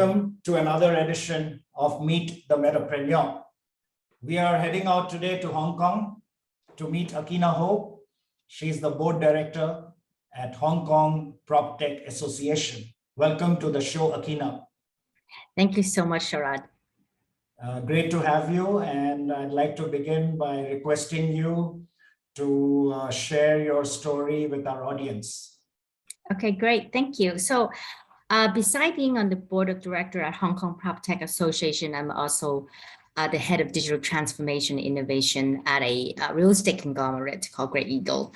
welcome to another edition of Meet the Metapreneur. We are heading out today to Hong Kong to meet Akina Ho. She's the board director at Hong Kong PropTech Association. Welcome to the show, Akina. Thank you so much, Sharad. Great to have you, and I'd like to begin by requesting you to share your story with our audience. Okay, great. Thank you. So beside being on the board of director at Hong Kong PropTech Association, I'm also the head of digital transformation innovation at a real estate conglomerate called Great Eagle.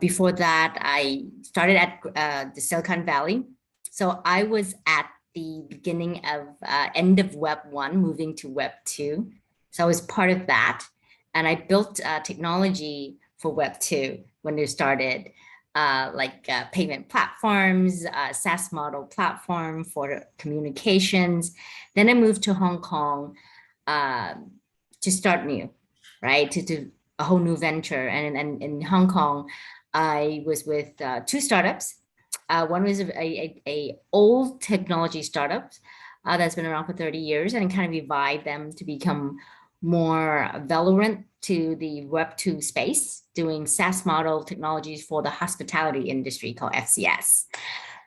Before that, I started at the Silicon Valley. So I was at the beginning of end of Web 1, moving to Web 2. So I was part of that. And I built technology for Web 2 when they started. Payment platforms, SaaS model platform for communications. Then I moved to Hong Kong to start new, right? To do a whole new venture. And in Hong Kong, I was with two startups. One was a old technology startup that's been around for 30 years and kind of revived them to become more relevant to the Web 2 space, doing SaaS model technologies for the hospitality industry called FCS.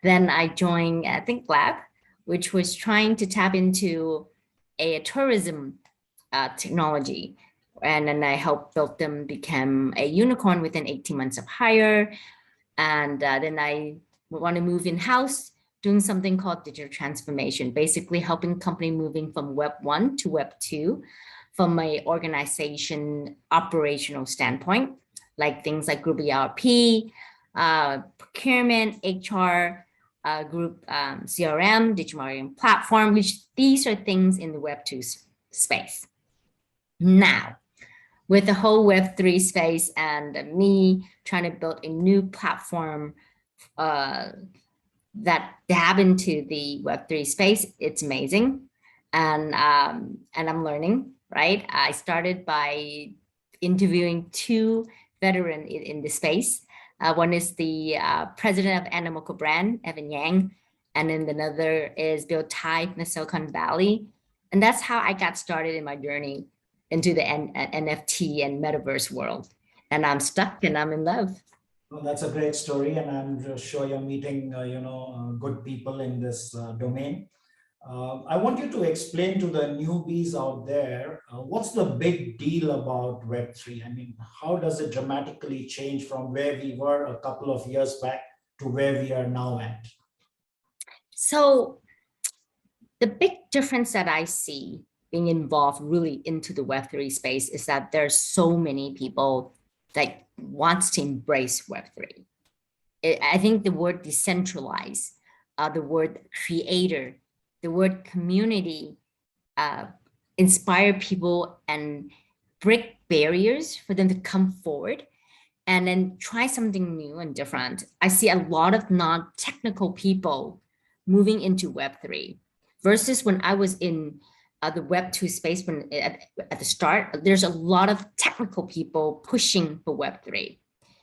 Then I joined Think Lab, which was trying to tap into a tourism technology. And then I helped build them become a unicorn within 18 months of hire. And then I want to move in-house, doing something called digital transformation, basically helping company moving from Web 1 to Web 2 from an organization operational standpoint, like things like group ERP, procurement, HR, group CRM, digital marketing platform, which these are things in the Web 2 space. Now, with the whole Web 3 space and me trying to build a new platform that dab into the Web 3 space, it's amazing. And I'm learning, right? I started by interviewing two veterans in the space. One is the president of Animoca brand, Evan Yang, and then another is Bill Tai from the Silicon Valley. And that's how I got started in my journey into the NFT and metaverse world. And I'm stuck and I'm in love. Well, that's a great story, and I'm sure you're meeting, good people in this domain. I want you to explain to the newbies out there, what's the big deal about Web3? I mean, how does it dramatically change from where we were a couple of years back to where we are now at? So the big difference that I see being involved really into the Web3 space is that there's so many people that wants to embrace Web3. I think the word decentralized, the word creator, the word community inspire people and break barriers for them to come forward and then try something new and different. I see a lot of non-technical people moving into Web3 versus when I was in the Web 2 space when at the start, there's a lot of technical people pushing for Web3.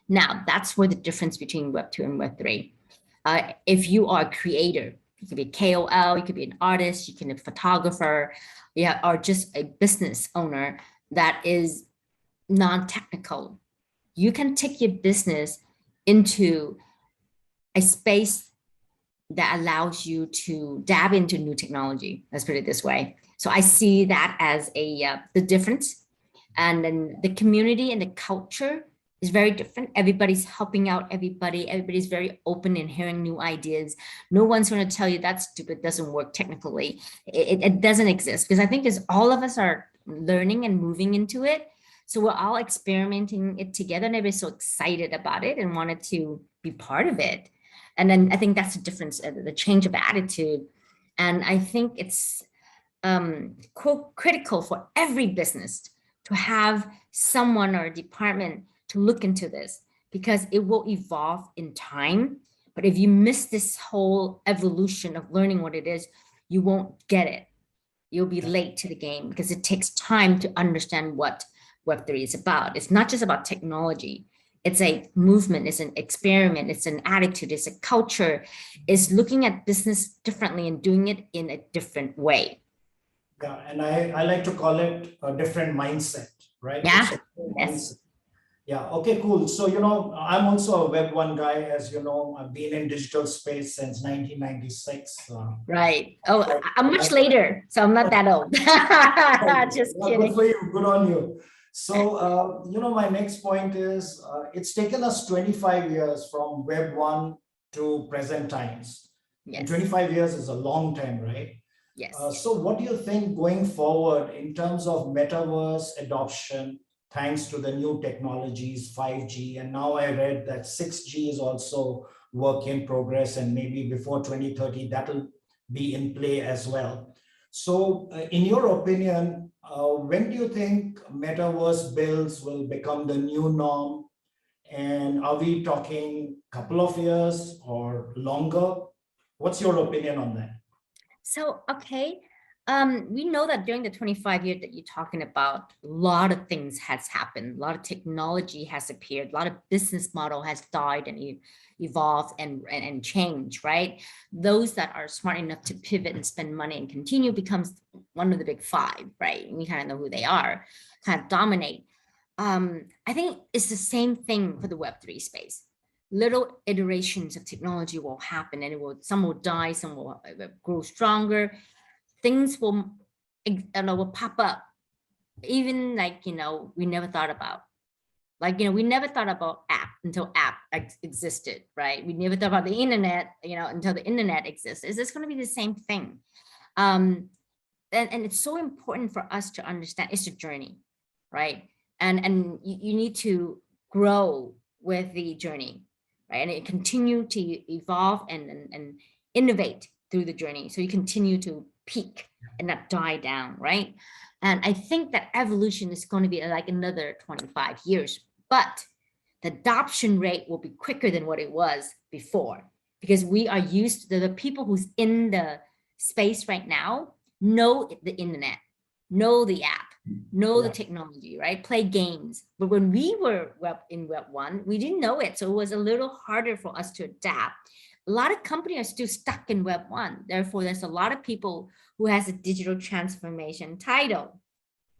Now, that's where the difference between Web 2 and Web 3. If you are a creator, you could be a KOL, you could be an artist, you can be a photographer, or just a business owner that is non-technical. You can take your business into a space that allows you to dab into new technology. Let's put it this way. So I see that as the difference. And then the community and the culture is very different. Everybody's helping out everybody. Everybody's very open and hearing new ideas. No one's going to tell you that's stupid, doesn't work technically. It doesn't exist, because I think as all of us are learning and moving into it, so we're all experimenting it together, and everybody's so excited about it and wanted to be part of it. And then I think that's the difference, the change of attitude. And I think it's critical for every business to have someone or a department to look into this, because it will evolve in time. But if you miss this whole evolution of learning what it is, you won't get it. You'll be late to the game, because it takes time to understand what Web3 is about. It's not just about technology. It's a movement, it's an experiment, it's an attitude, it's a culture, it's looking at business differently and doing it in a different way. Yeah, and I like to call it a different mindset, right? It's Yeah. a different Yes. mindset. Yeah, okay, cool. So, I'm also a Web 1 guy, as you know, I've been in digital space since 1996. Right. Oh, So I'm much later, so I'm not that old. Just yeah, good kidding. for you. Good on you. So, my next point is it's taken us 25 years from Web 1 to present times. And Yes. 25 years is a long time, right? Yes. So, what do you think going forward in terms of metaverse adoption, thanks to the new technologies, 5G, and now I read that 6G is also work in progress, and maybe before 2030 that'll be in play as well. So, in your opinion, when do you think metaverse builds will become the new norm? And are we talking couple of years or longer? What's your opinion on that? So, okay. We know that during the 25 years that you're talking about, a lot of things has happened. A lot of technology has appeared. A lot of business model has died and evolved and changed, right? Those that are smart enough to pivot and spend money and continue becomes one of the big five, right? We kind of know who they are, kind of dominate. I think it's the same thing for the Web3 space. Little iterations of technology will happen and some will die, some will grow stronger. Things will pop up, even like, we never thought about. Like, we never thought about app until app existed, right? We never thought about the internet, until the internet exists. Is this going to be the same thing? Um, and it's so important for us to understand it's a journey, right? And you need to grow with the journey, right? And it continue to evolve and innovate through the journey. So you continue to peak and not die down, right? And I think that evolution is going to be like another 25 years, but the adoption rate will be quicker than what it was before because we are used to the people who's in the space right now know the internet, know the app, know the Yeah. technology, right? Play games. But when we were in Web 1, we didn't know it. So it was a little harder for us to adapt. A lot of companies are still stuck in Web 1. Therefore, there's a lot of people who has a digital transformation title,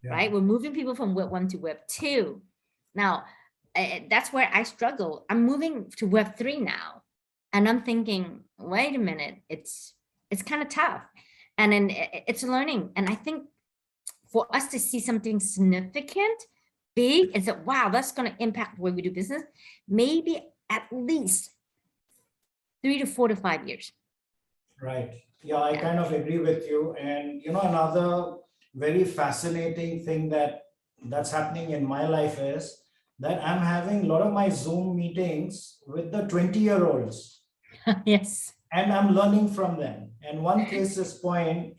Yeah. right? We're moving people from Web 1 to Web 2. Now, that's where I struggle. I'm moving to Web 3 now. And I'm thinking, wait a minute, it's kind of tough. And then it's learning. And I think for us to see something significant, big, and say, wow, that's going to impact the way we do business, maybe at least 3 to 4 to 5 years. Right. Yeah, I Yeah. kind of agree with you. And another very fascinating thing that's happening in my life is that I'm having a lot of my Zoom meetings with the 20-year-olds, Yes. and I'm learning from them. And one case is point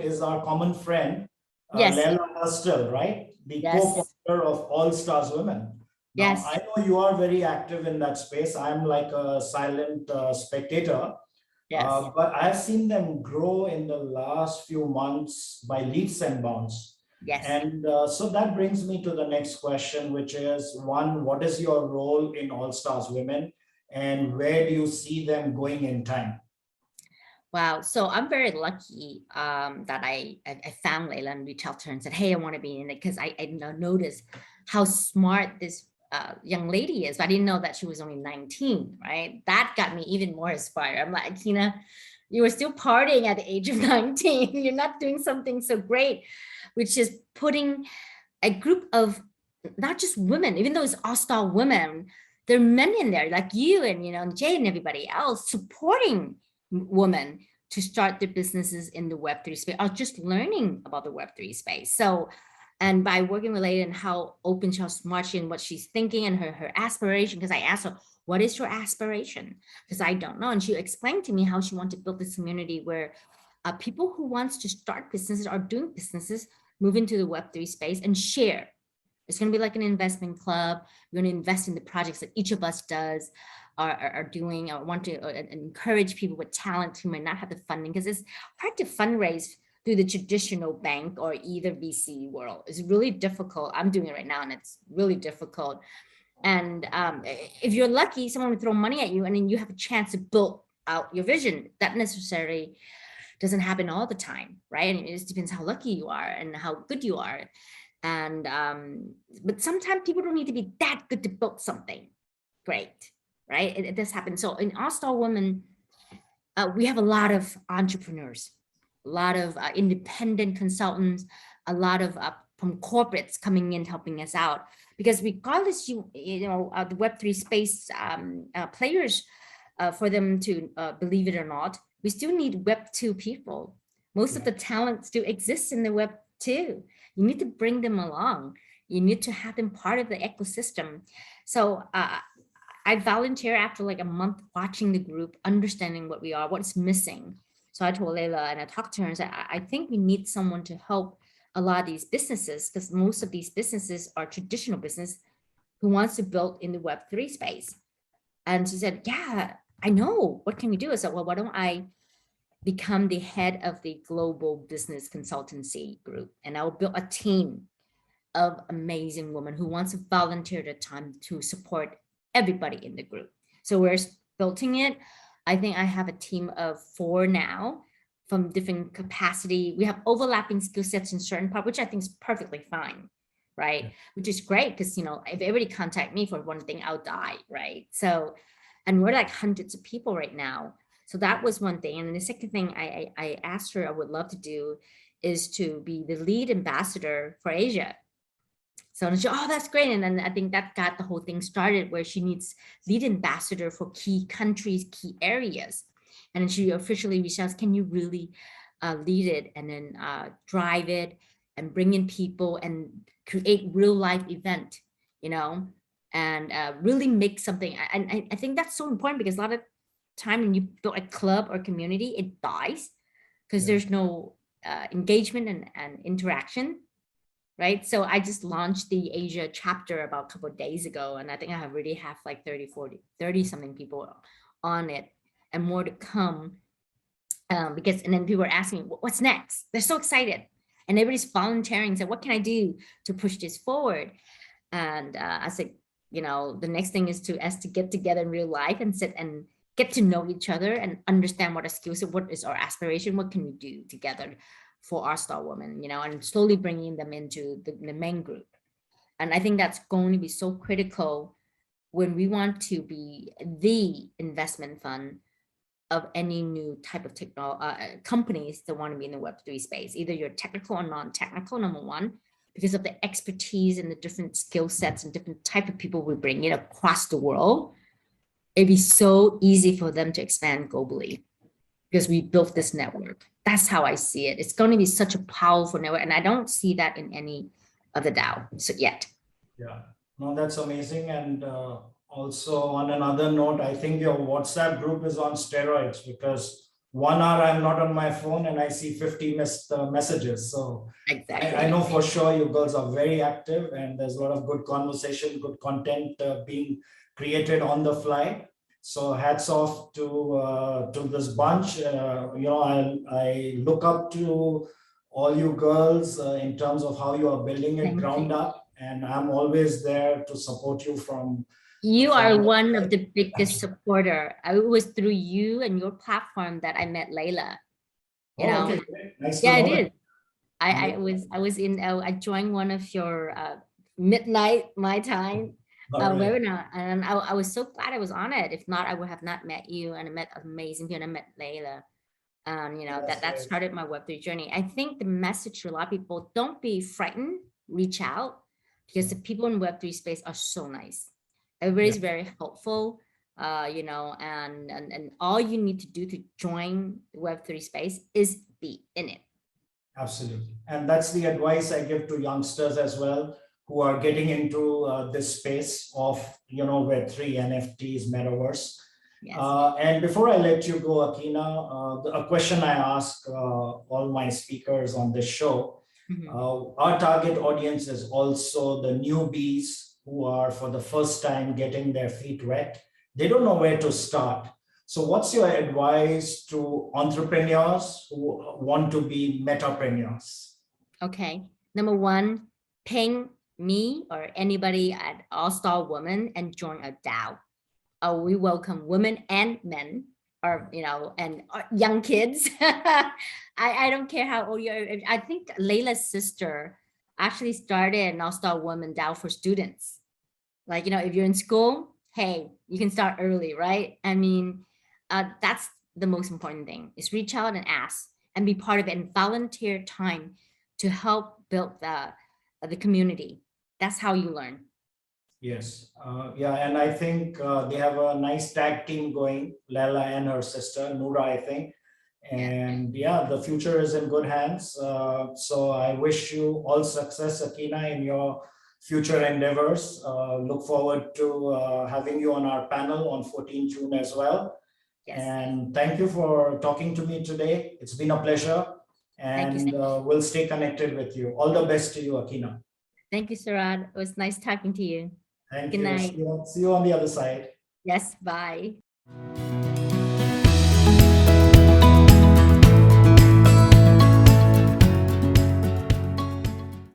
is our common friend, Yes. Leila Hustel, right? The Yes. co-founder of All Stars Women. Now, Yes. I know you are very active in that space. I'm like a silent spectator. Yes. But I've seen them grow in the last few months by leaps and bounds. Yes. And so that brings me to the next question, which is one, what is your role in All Stars Women and where do you see them going in time? Wow. So I'm very lucky that I found Layla and reached out to her and said, hey, I want to be in it because I noticed how smart this young lady is. But I didn't know that she was only 19, right? That got me even more inspired. I'm like, Akina, you were still partying at the age of 19. You're not doing something so great, which is putting a group of not just women, even though it's all-star women, there are men in there like you and Jay and everybody else supporting women to start their businesses in the Web3 space or just learning about the Web3 space. So, and by working with Layla and how open, how smart she and what she's thinking and her aspiration, because I asked her, what is your aspiration? Because I don't know. And she explained to me how she wanted to build this community where people who wants to start businesses or doing businesses move into the Web3 space and share. It's going to be like an investment club. We're going to invest in the projects that each of us does are doing. I want to encourage people with talent who might not have the funding because it's hard to fundraise through the traditional bank or either VC world. It's really difficult. I'm doing it right now and it's really difficult. And if you're lucky, someone will throw money at you and then you have a chance to build out your vision. That necessarily doesn't happen all the time, right? And it just depends how lucky you are and how good you are. And but sometimes people don't need to be that good to build something great, right? It does happen. So in All Star Women, we have a lot of entrepreneurs, a lot of independent consultants, a lot of from corporates coming in helping us out. Because regardless, the Web3 space players, for them to believe it or not, we still need Web2 people. Most of the talent still exists in the Web2. You need to bring them along. You need to have them part of the ecosystem. So I volunteer after like a month watching the group, understanding what we are, what's missing. So I told Layla and I talked to her and said, I think we need someone to help a lot of these businesses, because most of these businesses are traditional business who wants to build in the Web3 space. And she said, yeah, I know. What can we do? I said, well, why don't I become the head of the global business consultancy group? And I'll build a team of amazing women who wants to volunteer their time to support everybody in the group. So we're building it. I think I have a team of 4 now from different capacity. We have overlapping skill sets in certain part, which I think is perfectly fine, right? Yeah. Which is great because, if everybody contact me for one thing, I'll die, right? So, and we're like hundreds of people right now. So that was one thing. And then the second thing I asked her I would love to do is to be the lead ambassador for Asia. So she, oh, that's great. And then I think that got the whole thing started where she needs lead ambassador for key countries, key areas. And then she officially reached out, can you really lead it and then drive it and bring in people and create real life event, and really make something. And I think that's so important because a lot of time when you build a club or community, it dies because there's no engagement and interaction. Right. So I just launched the Asia chapter about a couple of days ago. And I think I already have like 30 something people on it and more to come. And then people are asking, what's next? They're so excited. And everybody's volunteering. So what can I do to push this forward? And I said, the next thing is to get together in real life and sit and get to know each other and understand what our skills are, what is our aspiration, what can we do together for our star women, and slowly bringing them into the main group. And I think that's going to be so critical when we want to be the investment fund of any new type of companies that want to be in the Web3 space. Either you're technical or non-technical, number one, because of the expertise and the different skill sets and different type of people we bring in across the world. It'd be so easy for them to expand globally because we built this network. That's how I see it. It's going to be such a powerful network. And I don't see that in any other DAO yet. Yeah, no, that's amazing. And also on another note, I think your WhatsApp group is on steroids because 1 hour I'm not on my phone and I see 50 missed messages. So exactly. I know for sure you girls are very active and there's a lot of good conversation, good content being created on the fly. So hats off to this bunch. I look up to all you girls in terms of how you are building it ground up, and I'm always there to support you from. You are one of the biggest supporter. It was through you and your platform that I met Layla. Okay. Nice yeah, I did. I joined one of your midnight my time webinar, and I was so glad I was on it. If not, I would have not met you, and I met amazing people. And I met Layla. That started my Web3 journey. I think the message to a lot of people: don't be frightened, reach out, because the people in Web3 space are so nice. Everybody's very helpful, and all you need to do to join the Web3 space is be in it. Absolutely, and that's the advice I give to youngsters as well, who are getting into this space of, Web3, NFTs, metaverse. Yes. And before I let you go, Akina, a question I ask all my speakers on this show, our target audience is also the newbies who are for the first time getting their feet wet. They don't know where to start. So what's your advice to entrepreneurs who want to be metapreneurs? Okay. Number one, paying me or anybody at All-Star Women and join a DAO. We welcome women and men, or and young kids. I don't care how old you are. I think Layla's sister actually started an All-Star Women DAO for students. Like, if you're in school, hey, you can start early, right? I mean, that's the most important thing, is reach out and ask and be part of it and volunteer time to help build the community. That's how you learn. Yes. Yeah. And I think they have a nice tag team going, Lela and her sister, Noura, I think. Yeah. And yeah, the future is in good hands. So I wish you all success, Akina, in your future endeavors. Look forward to having you on our panel on 14 June as well. Yes. And thank you for talking to me today. It's been a pleasure. Thank you. And we'll stay connected with you. All the best to you, Akina. Thank you, Sarad. It was nice talking to you. Thank Good you. night. See you on the other side. Yes, bye.